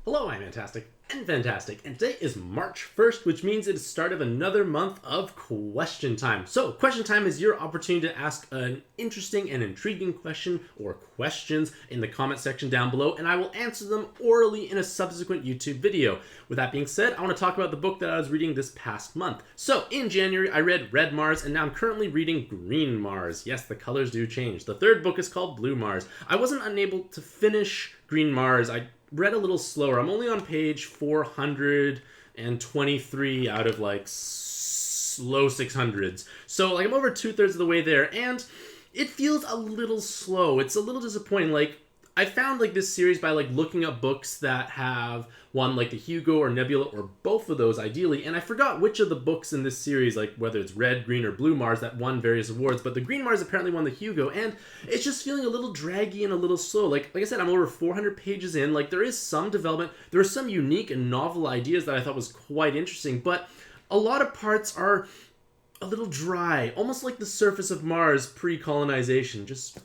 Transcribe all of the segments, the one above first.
Hello, I'm Mantastic and Fantastic, and today is March 1st, which means it is the start of another month of question time. So, question time is your opportunity to ask an interesting and intriguing question or questions in the comment section down below, and I will answer them orally in a subsequent YouTube video. With that being said, I want to talk about the book that I was reading this past month. So, in January, I read Red Mars, and now I'm currently reading Green Mars. Yes, the colors do change. The third book is called Blue Mars. I wasn't unable to finish Green Mars. I read a little slower. I'm only on page 423 out of low 600s. So I'm over 2/3 of the way there, and it feels a little slow. It's a little disappointing. I found this series by looking up books that have won the Hugo or Nebula or both of those ideally, and I forgot which of the books in this series, whether it's Red, Green, or Blue Mars, that won various awards, but the Green Mars apparently won the Hugo, and it's just feeling a little draggy and a little slow. Like I said, I'm over 400 pages in. There is some development. There are some unique and novel ideas that I thought was quite interesting, but a lot of parts are a little dry, almost like the surface of Mars pre-colonization, just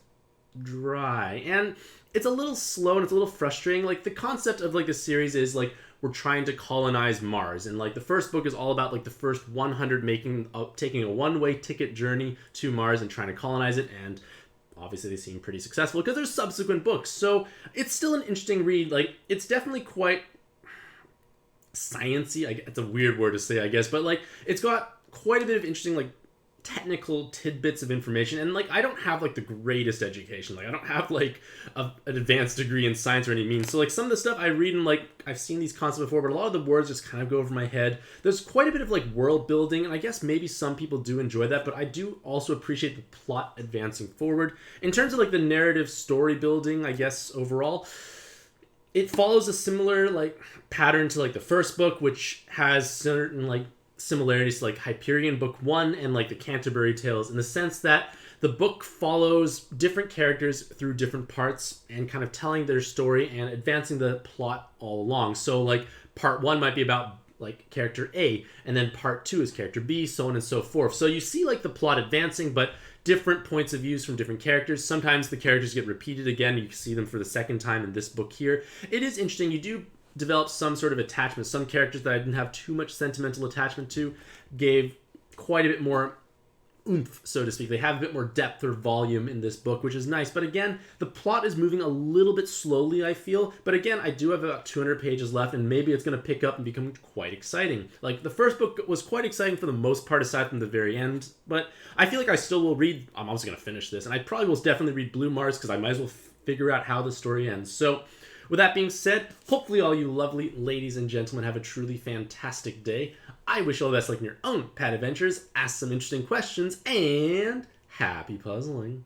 dry. And it's a little slow and it's a little frustrating. The concept of the series is we're trying to colonize Mars, and the first book is all about the first 100 taking a one-way ticket journey to Mars and trying to colonize it, and obviously they seem pretty successful because there's subsequent books. So it's still an interesting read. It's definitely quite sciencey. It's a weird word to say, I guess, but it's got quite a bit of interesting technical tidbits of information, and I don't have the greatest education. I don't have an advanced degree in science or any means, so some of the stuff I read and I've seen these concepts before, but a lot of the words just kind of go over my head. There's quite a bit of world building, and I guess maybe some people do enjoy that, but I do also appreciate the plot advancing forward. In terms of the narrative story building, I guess overall it follows a similar pattern to the first book, which has certain similarities to Hyperion Book 1 and the Canterbury Tales, in the sense that the book follows different characters through different parts and kind of telling their story and advancing the plot all along. So part 1 might be about character A, and then part 2 is character B, so on and so forth. So you see the plot advancing, but different points of views from different characters. Sometimes the characters get repeated again. You can see them for the second time in this book here. It is interesting. You do develop some sort of attachment. Some characters that I didn't have too much sentimental attachment to gave quite a bit more oomph, so to speak. They have a bit more depth or volume in this book, which is nice. But again, the plot is moving a little bit slowly, I feel. But again, I do have about 200 pages left, and maybe it's going to pick up and become quite exciting. The first book was quite exciting for the most part, aside from the very end. But I feel I still will read. I'm also going to finish this, and I probably will definitely read Blue Mars, because I might as well figure out how the story ends. So with that being said, hopefully all you lovely ladies and gentlemen have a truly fantastic day. I wish you all the best in your own pad adventures, ask some interesting questions, and happy puzzling.